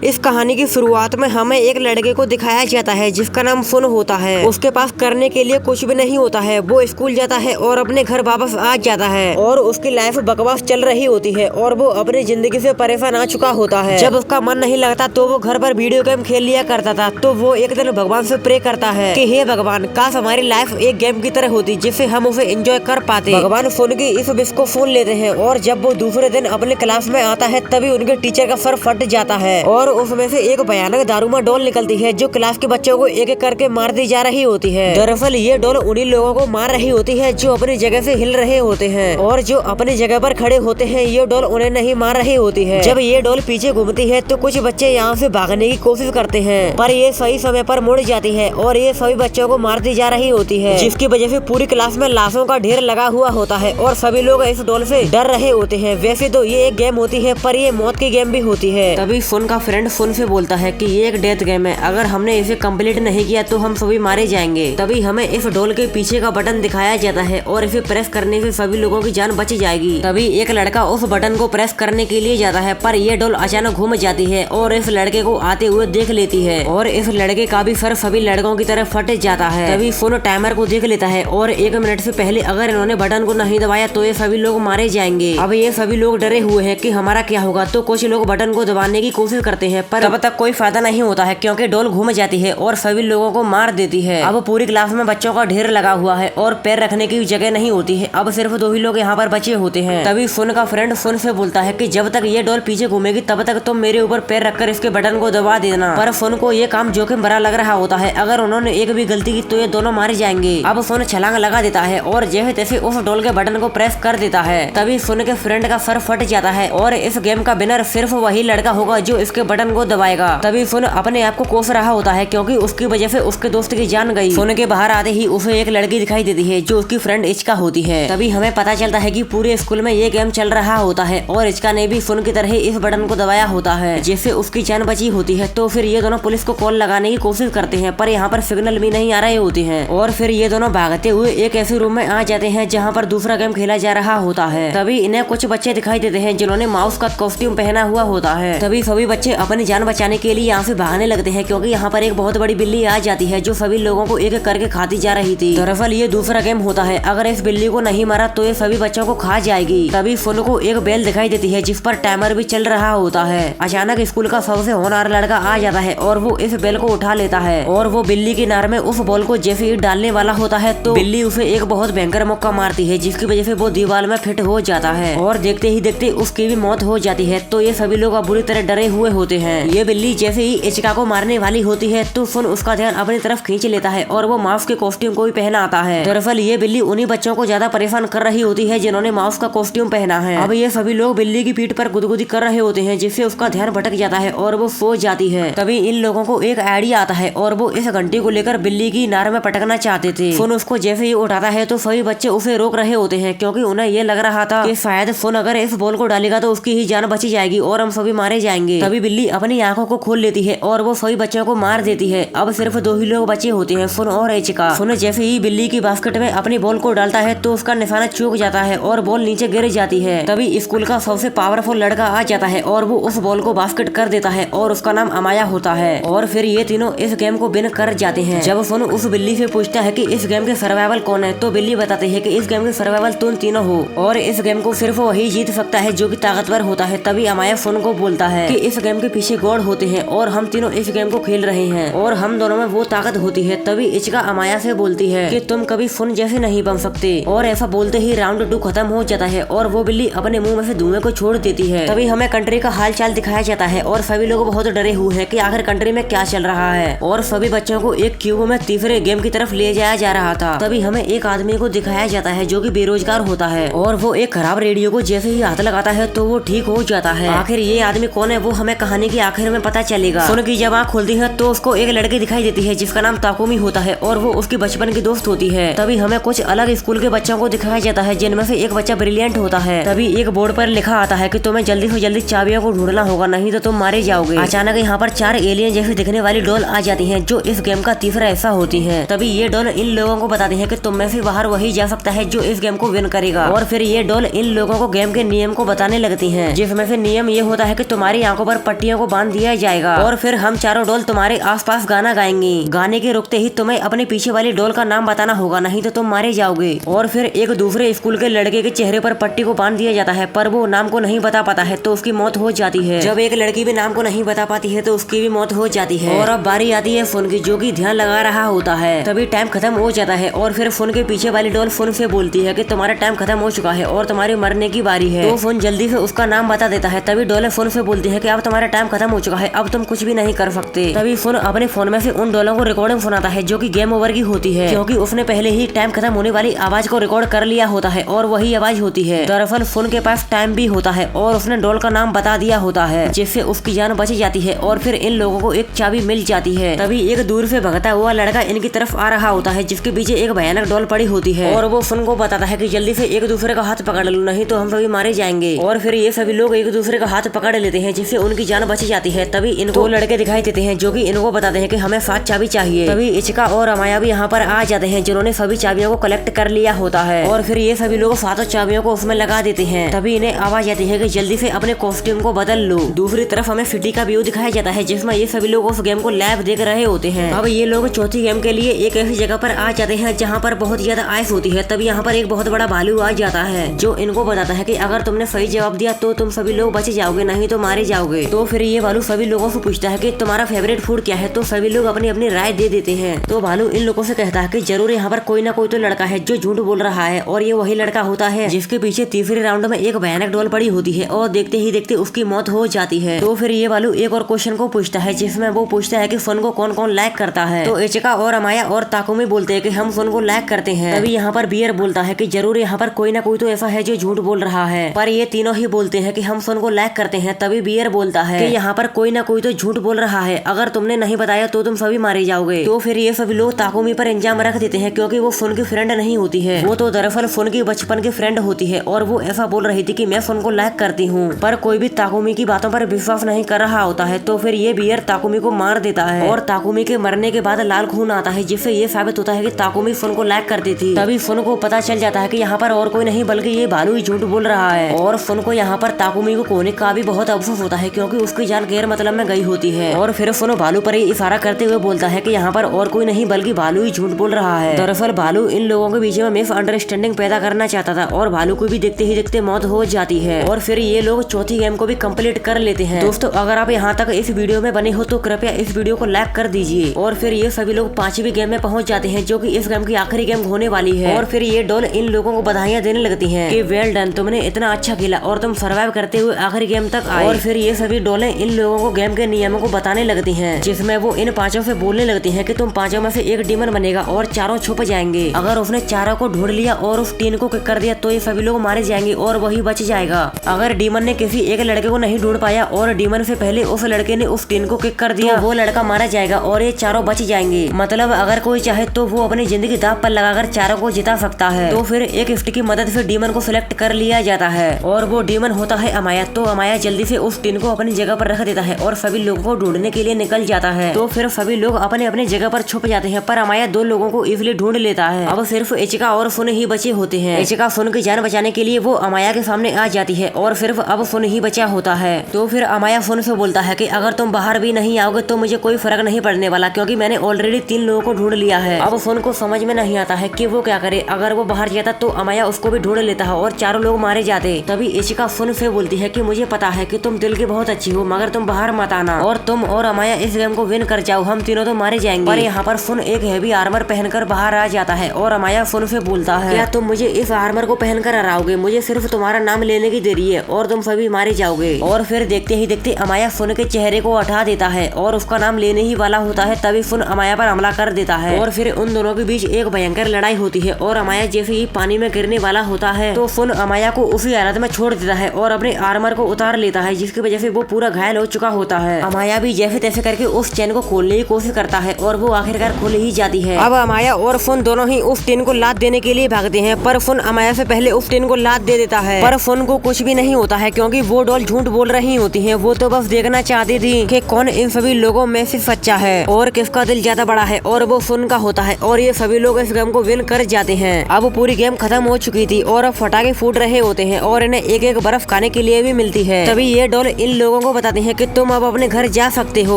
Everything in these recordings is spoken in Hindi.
इस कहानी की शुरुआत में हमें एक लड़के को दिखाया जाता है जिसका नाम फुन होता है। उसके पास करने के लिए कुछ भी नहीं होता है। वो स्कूल जाता है और अपने घर वापस आ जाता है और उसकी लाइफ बकवास चल रही होती है और वो अपनी जिंदगी से परेशान आ चुका होता है। जब उसका मन नहीं लगता तो वो घर पर वीडियो गेम खेल लिया करता था। तो वो एक दिन भगवान से प्रे करता है कि हे भगवान, काश हमारी लाइफ एक गेम की तरह होती जिससे हम उसे एंजॉय कर पाते। भगवान फुन की इस विश को सुन लेते हैं और जब वो दूसरे दिन अपने क्लास में आता है तभी उनके टीचर का सर फट जाता है और उसमें से एक भयानक दारूमा डॉल निकलती है जो क्लास के बच्चों को एक एक करके मार दी जा रही होती है। दरअसल ये डॉल उन्हीं लोगों को मार रही होती है जो अपनी जगह से हिल रहे होते हैं और जो अपनी जगह पर खड़े होते हैं ये डॉल उन्हें नहीं मार रही होती है। जब ये डॉल पीछे घूमती है तो कुछ बच्चे यहाँ से भागने की कोशिश करते हैं पर ये सही समय पर मुड़ जाती है और ये सभी बच्चों को मार दी जा रही होती है, जिसकी वजह से पूरी क्लास में लाशों का ढेर लगा हुआ होता है और सभी लोग इस डॉल से डर रहे होते हैं। वैसे तो ये एक गेम होती है पर ये मौत की गेम भी होती है। तभी फुन का फ्रेंड फुन से बोलता है कि ये एक डेथ गेम है, अगर हमने इसे कंप्लीट नहीं किया तो हम सभी मारे जाएंगे। तभी हमें इस डॉल के पीछे का बटन दिखाया जाता है और इसे प्रेस करने से सभी लोगों की जान बच जाएगी। तभी एक लड़का उस बटन को प्रेस करने के लिए जाता है पर ये डॉल अचानक घूम जाती है और इस लड़के को आते हुए देख लेती है और इस लड़के का भी सर सभी लड़कों की तरह फट जाता है। तभी फुन टाइमर को देख लेता है और 1 मिनट से पहले अगर इन्होंने बटन को नहीं दबाया तो ये सभी लोग मारे जाएंगे। अब ये सभी लोग डरे हुए हैं कि हमारा क्या होगा, तो कुछ लोग बटन को दबाने की कोशिश करते हैं पर तब तक कोई फायदा नहीं होता है क्योंकि डॉल घूम जाती है और सभी लोगों को मार देती है। अब पूरी क्लास में बच्चों का ढेर लगा हुआ है और पैर रखने की जगह नहीं होती है। अब सिर्फ 2 ही लोग यहाँ पर बचे होते हैं। तभी फुन का फ्रेंड फुन से बोलता है कि जब तक ये डॉल पीछे घूमेगी तब तक तुम मेरे ऊपर पैर रखकर इसके बटन को दबा देना। पर फुन को ये काम जोखिम भरा लग रहा होता है, अगर उन्होंने एक भी गलती की तो ये दोनों मारे जाएंगे। अब फुन छलांग लगा देता है और जैसे तैसे उस डॉल के बटन को प्रेस कर देता है। तभी फुन के फ्रेंड का सर फट जाता है और इस गेम का विनर सिर्फ वही लड़का होगा जो इसके बटन को दबाएगा। तभी फुन अपने आप को कोस रहा होता है क्योंकि उसकी वजह से उसके दोस्त की जान गई। फुन के बाहर आते ही उसे एक लड़की दिखाई देती है जो उसकी फ्रेंड इचका होती है। तभी हमें पता चलता है कि पूरे स्कूल में ये गेम चल रहा होता है और इचका ने भी फुन की तरह इस बटन को दबाया होता है जिससे उसकी जान बची होती है। तो फिर ये दोनों पुलिस को कॉल लगाने की कोशिश करते हैं पर यहाँ पर सिग्नल भी नहीं आ रहे होते हैं और फिर ये दोनों भागते हुए एक ऐसे रूम में आ जाते हैं जहाँ पर दूसरा गेम खेला जा रहा होता है। तभी इन्हें कुछ बच्चे दिखाई देते हैं जिन्होंने माउस का कॉस्ट्यूम पहना हुआ होता है। तभी सभी बच्चे अपनी जान बचाने के लिए यहाँ से भागने लगते हैं क्योंकि यहाँ पर एक बहुत बड़ी बिल्ली आ जाती है जो सभी लोगों को एक एक करके खाती जा रही थी। दरअसल ये दूसरा गेम होता है, अगर इस बिल्ली को नहीं मारा तो ये सभी बच्चों को खा जाएगी। तभी फुन को एक बेल दिखाई देती है जिस पर टाइमर भी चल रहा होता है। अचानक स्कूल का सबसे होनहार लड़का आ जाता है और वो इस बेल को उठा लेता है और वो बिल्ली के नार में उस बॉल को जैसे ही डालने वाला होता है तो बिल्ली उसे एक बहुत भयंकर मुक्का मारती है जिसकी वजह से वो दीवार में फिट हो जाता है और देखते ही देखते उसकी भी मौत हो जाती है। तो ये सभी लोग अब बुरी तरह डरे हुए होते हैं। ये बिल्ली जैसे ही इचका को मारने वाली होती है तो फुन उसका ध्यान अपनी तरफ खींच लेता है और वो माउस के कॉस्ट्यूम को भी पहना आता है। दरअसल ये बिल्ली उन्हीं बच्चों को ज्यादा परेशान कर रही होती है जिन्होंने माउस का कॉस्ट्यूम पहना है। अब ये सभी लोग बिल्ली की पीठ पर गुदगुदी कर रहे होते हैं जिससे उसका ध्यान भटक जाता है और वो सो जाती है। तभी इन लोगों को एक आइडिया आता है और वो इस घंटी को लेकर बिल्ली की नार में पटकना चाहते थे। फुन उसको जैसे ही उठाता है तो सभी बच्चे उसे रोक रहे होते हैं क्योंकि उन्हें ये लग रहा था कि शायद फुन अगर इस बॉल को डालेगा तो उसकी ही जान बची जाएगी और हम सभी मारे जाएंगे। तभी बिल्ली अपनी आंखों को खोल लेती है और वो सभी बच्चों को मार देती है। अब सिर्फ 2 ही लोग बचे होते हैं, फुन और इचका। फुन जैसे ही बिल्ली की बास्केट में अपनी बॉल को डालता है तो उसका निशाना चूक जाता है और बॉल नीचे गिर जाती है। तभी स्कूल का सबसे पावरफुल लड़का आ जाता है और वो उस बॉल को बास्केट कर देता है और उसका नाम अमाया होता है और फिर ये तीनों इस गेम को विन कर जाते हैं। जब फुन उस बिल्ली से पूछता है कि इस गेम के सर्वाइवल कौन है तो बिल्ली बताती है कि इस गेम के सर्वाइवल तुम तीनों हो और इस गेम को सिर्फ वही जीत सकता है जो कि ताकतवर होता है। तभी अमाया फुन को बोलता है कि इस गेम के पीछे गॉड होते हैं और हम तीनों इस गेम को खेल रहे हैं और हम दोनों में वो ताकत होती है। तभी इचका अमाया से बोलती है कि तुम कभी फुन जैसे नहीं बन सकते और ऐसा बोलते ही राउंड 2 खत्म हो जाता है और वो बिल्ली अपने मुंह में से धुएं को छोड़ देती है। तभी हमें कंट्री का हाल चाल दिखाया जाता है और सभी लोग बहुत डरे हुए हैं कि आखिर कंट्री में क्या चल रहा है और सभी बच्चों को एक क्यूब में तीसरे गेम की तरफ ले जाया जा रहा था। तभी हमें एक आदमी को दिखाया जाता है जो कि बेरोजगार होता है और वो एक खराब रेडियो को जैसे ही हाथ लगाता है तो वो ठीक हो जाता है। आखिर ये आदमी कौन है वो हमें कहानी के आखिर में पता चलेगा। फुन की जब आँख खुलती है तो उसको एक लड़की दिखाई देती है जिसका नाम ताकुमी होता है और वो उसकी बचपन की दोस्त होती है। तभी हमें कुछ अलग स्कूल के बच्चों को दिखाया जाता है जिनमें से एक बच्चा ब्रिलियंट होता है। तभी एक बोर्ड पर लिखा आता है कि तुम्हें जल्दी से जल्दी चाबियों को ढूंढना होगा नहीं तो तुम मारे जाओगे। अचानक यहाँ पर 4 एलियन जैसी दिखने वाली डॉल आ जाती है जो इस गेम का तीसरा हिस्सा होती है। तभी ये डॉल इन लोगों को बताती है कि तुम में से बाहर वही जा सकता है जो इस गेम को विन करेगा और फिर ये डॉल इन लोगों को गेम के नियम को बताने लगती है जिसमें से नियम ये होता है कि तुम्हारी आंखों पर पट्टियां पट्टियों को बांध दिया जाएगा और फिर हम चारों डॉल तुम्हारे आसपास गाना गाएंगे। गाने के रुकते ही तुम्हें अपने पीछे वाली डॉल का नाम बताना होगा, नहीं तो तुम मारे जाओगे। और फिर एक दूसरे स्कूल के लड़के के चेहरे पर पट्टी को बांध दिया जाता है, पर वो नाम को नहीं बता पाता है तो उसकी मौत हो जाती है। जब एक लड़की भी नाम को नहीं बता पाती है तो उसकी भी मौत हो जाती है। और अब बारी आती है फोन की, जो कि ध्यान लगा रहा होता है। तभी टाइम खत्म हो जाता है और फिर फोन के पीछे वाली डॉल फोन से बोलती है कि तुम्हारा टाइम खत्म हो चुका है और तुम्हारी मरने की बारी है। तो फोन जल्दी से उसका नाम बता देता है। तभी डॉल फोन से बोलती है कि अब तुम्हारा टाइम खत्म हो चुका है, अब तुम कुछ भी नहीं कर सकते। तभी फोन अपने फोन में से उन डॉलों को रिकॉर्डिंग सुनाता है, जो कि गेम ओवर की होती है, क्योंकि उसने पहले ही टाइम खत्म होने वाली आवाज को रिकॉर्ड कर लिया होता है और वही आवाज होती है। दरअसल फोन के पास टाइम भी होता है और उसने डॉल का नाम बता दिया होता है, जिससे उसकी जान बच जाती है और फिर इन लोगों को एक चाबी मिल जाती है। तभी एक दूर से भगता हुआ लड़का इनकी तरफ आ रहा होता है, जिसके पीछे एक भयानक डॉल पड़ी होती है और वो फोन को बताता है कि जल्दी से एक दूसरे का हाथ पकड़ लो, नहीं तो हम सभी मारे जाएंगे। और फिर ये सभी लोग एक दूसरे का हाथ पकड़ लेते हैं, जिससे उनकी जान बच जाती है। तभी इनको लड़के दिखाई देते हैं, जो कि इनको बताते हैं कि हमें 7 चाबी चाहिए। तभी इचिका और अमाया भी यहाँ पर आ जाते हैं, जिन्होंने सभी चाबियों को कलेक्ट कर लिया होता है और फिर ये सभी लोग 7 चाबियों को उसमें लगा देते हैं। तभी इन्हें आवाज आती है कि जल्दी से अपने कॉस्ट्यूम को बदल लो। दूसरी तरफ हमें सिटी का व्यू दिखाया जाता है, जिसमें ये सभी लोग उस गेम को लाइव देख रहे होते हैं। अब ये लोग चौथी गेम के लिए एक ऐसी जगह पर आ जाते हैं जहाँ पर बहुत ज्यादा आइस होती है। तभी यहाँ पर एक बहुत बड़ा भालू आ जाता है, जो इनको बताता है कि अगर तुमने सही जवाब दिया तो तुम सभी लोग बच जाओगे, नहीं तो मारे जाओगे। तो फिर ये भालू सभी लोगों से पूछता है कि तुम्हारा फेवरेट फूड क्या है, तो सभी लोग अपनी अपनी राय दे देते हैं। तो भालू इन लोगों से कहता है कि जरूर यहाँ पर कोई ना कोई तो लड़का है जो झूठ बोल रहा है और ये वही लड़का होता है जिसके पीछे तीसरे राउंड में एक भयानक डॉल पड़ी होती है और देखते ही देखते उसकी मौत हो जाती है। तो फिर ये भालू एक और क्वेश्चन को पूछता है, जिसमें वो पूछता है कि फोन को कौन कौन लाइक करता है। तो इचिका और अमाया और ताकुमी बोलते हैं कि हम फोन को लाइक करते हैं। तभी यहाँ पर बियर बोलता है कि जरूर यहाँ पर कोई ना कोई तो ऐसा है जो झूठ बोल रहा है, पर ये तीनों ही बोलते हैं कि हम फोन को लाइक करते हैं। तभी बियर बोलता है कि यहाँ पर कोई ना कोई तो झूठ बोल रहा है, अगर तुमने नहीं बताया तो तुम सभी मारे जाओगे। तो फिर ये सभी लोग ताकुमी पर इंजाम रख देते हैं, क्योंकि वो फोन की फ्रेंड नहीं होती है, वो तो दरअसल फोन की बचपन की फ्रेंड होती है और वो ऐसा बोल रही थी कि मैं फोन को लाइक करती हूँ। पर कोई भी ताकुमी की बातों पर विश्वास नहीं कर रहा होता है। तो फिर ये बियर ताकुमी को मार देता है और ताकुमी के मरने के बाद लाल खून आता है, जिससे ये साबित होता है कि ताकुमी फोन को लाइक करती थी। तभी फोन को पता चल जाता है कि यहाँ पर और कोई नहीं बल्कि ये भालू ही झूठ बोल रहा है और फोन को यहाँ पर ताकुमी को खोने का भी बहुत अफसोस होता है, क्योंकि उसकी जान गैर मतलब में गई होती है। और फिर फोन भालू पर ही इशारा करते हुए बोलता है कि यहाँ पर और कोई नहीं बल्कि भालू ही झूठ बोल रहा है। दरअसल भालू इन लोगों के बीच में मिस अंडरस्टैंडिंग पैदा करना चाहता था और भालू को भी देखते ही देखते मौत हो जाती है। और फिर ये लोग चौथी गेम को भी कंप्लीट कर लेते हैं। दोस्तों, अगर आप यहाँ तक इस वीडियो में बने हो तो कृपया इस वीडियो को लाइक कर दीजिए। और फिर ये सभी लोग 5वीं गेम में पहुंच जाते हैं, जो कि इस गेम की आखिरी गेम होने वाली है। और फिर ये डॉल इन लोगों को बधाइयां देने लगती हैं कि वेल डन, तुमने इतना अच्छा खेला और तुम सर्वाइव करते हुए आखिरी गेम तक आए। और फिर ये सभी डॉलें इन लोगों को गेम के नियमों को बताने लगती हैं, जिसमें वो इन 5 से बोलने लगती हैं कि तुम 5 में से एक डीमन बनेगा और चारों छुप जाएंगे। अगर उसने चारों को ढूंढ लिया और उस 3 को किक कर दिया तो ये सभी लोग मारे जाएंगे और वही बच जाएगा। अगर डीमन ने किसी एक लड़के को नहीं ढूंढ पाया और डीमन से पहले उस लड़के ने उस 3 को किक कर दिया तो वो लड़का मारा जाएगा और ये चारों बच जाएंगे। मतलब अगर कोई चाहे तो वो अपनी जिंदगी दांव पर लगाकर चारों को जिता सकता है। तो फिर एक गिफ्ट की मदद से डीमन को सिलेक्ट कर लिया जाता है और वो डीमन होता है अमाया। तो अमाया जल्दी से उस 3 को अपनी जगह पर रख देता है और सभी लोगों को ढूंढने के लिए निकल जाता है। तो फिर सभी लोग अपने अपने जगह पर छुप जाते हैं, पर अमाया 2 लोगों को इजीली ढूंढ लेता है। अब सिर्फ इचिका और फुन ही बचे होते हैं। इचिका फुन की जान बचाने के लिए वो अमाया के सामने आ जाती है और सिर्फ अब फुन ही बचा होता है। तो फिर अमाया फुन से बोलता है कि अगर तुम बाहर भी नहीं आओगे तो मुझे कोई फर्क नहीं पड़ने वाला, क्योंकि मैंने ऑलरेडी 3 लोगों को ढूंढ लिया है। अब फुन को समझ में नहीं आता है कि वो क्या करे। अगर वो बाहर जाता तो अमाया उसको भी ढूंढ लेता है और चारों लोग मारे जाते। तभी इचिका फुन से बोलती है कि मुझे पता है कि तुम दिल की बहुत अच्छी हो, मगर तुम बाहर मत आना और तुम और अमाया इस गेम को विन कर जाओ, हम तीनों तो मारे जाएंगे। पर यहाँ पर फुन एक हैवी आर्मर पहनकर बाहर आ जाता है और अमाया फुन से बोलता है, क्या तुम मुझे इस आर्मर को पहनकर हराओगे? मुझे सिर्फ तुम्हारा नाम लेने की देरी है और तुम सभी मारे जाओगे। और फिर देखते ही देखते अमाया फुन के चेहरे को हटा देता है और उसका नाम लेने ही वाला होता है। तभी फुन अमाया पर हमला कर देता है और फिर उन दोनों के बीच एक भयंकर लड़ाई होती है और अमाया जैसे ही पानी में गिरने वाला होता है तो फुन अमाया को उसी हालत में छोड़ देता है और अपने आर्मर को उतार लेता है, जिसकी वजह से वो पूरा घायल हो चुका होता है। अमाया भी जैसे तैसे करके उस चेन को खोलने की कोशिश करता है और वो आखिरकार खोल ही जाती है। अब अमाया और फुन दोनों ही उस टिन को लात देने के लिए भागते हैं, पर फुन अमाया से पहले उस टिन को लात दे देता है। पर फुन को कुछ भी नहीं होता है, क्योंकि वो डॉल झूठ बोल रही होती है। वो तो बस देखना चाहती थी कि कौन इन सभी लोगों में से सच्चा है और किसका दिल ज्यादा बड़ा है, और वो फुन का होता है। और ये सभी लोग इस गेम को विन कर जाते हैं। अब पूरी गेम खत्म हो चुकी थी और अब फटाके फूट रहे होते हैं और इन्हें एक एक बर्फ खाने के लिए भी मिलती है। तभी ये डॉल इन लोगों को बताते हैं कि तुम अब अपने घर जा सकते हो।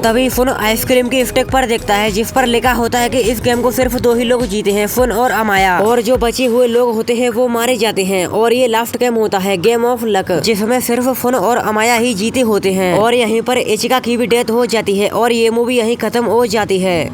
तभी फुन आइसक्रीम की स्टिक पर देखता है जिस पर लिखा होता है कि इस गेम को सिर्फ 2 ही लोग जीते हैं, फुन और अमाया, और जो बचे हुए लोग होते हैं वो मारे जाते हैं। और ये लास्ट गेम होता है गेम ऑफ लक, जिसमें सिर्फ फुन और अमाया ही जीते होते हैं। और यहीं पर इचिका की भी डेथ हो जाती है और ये मूवी यहीं खत्म हो जाती है।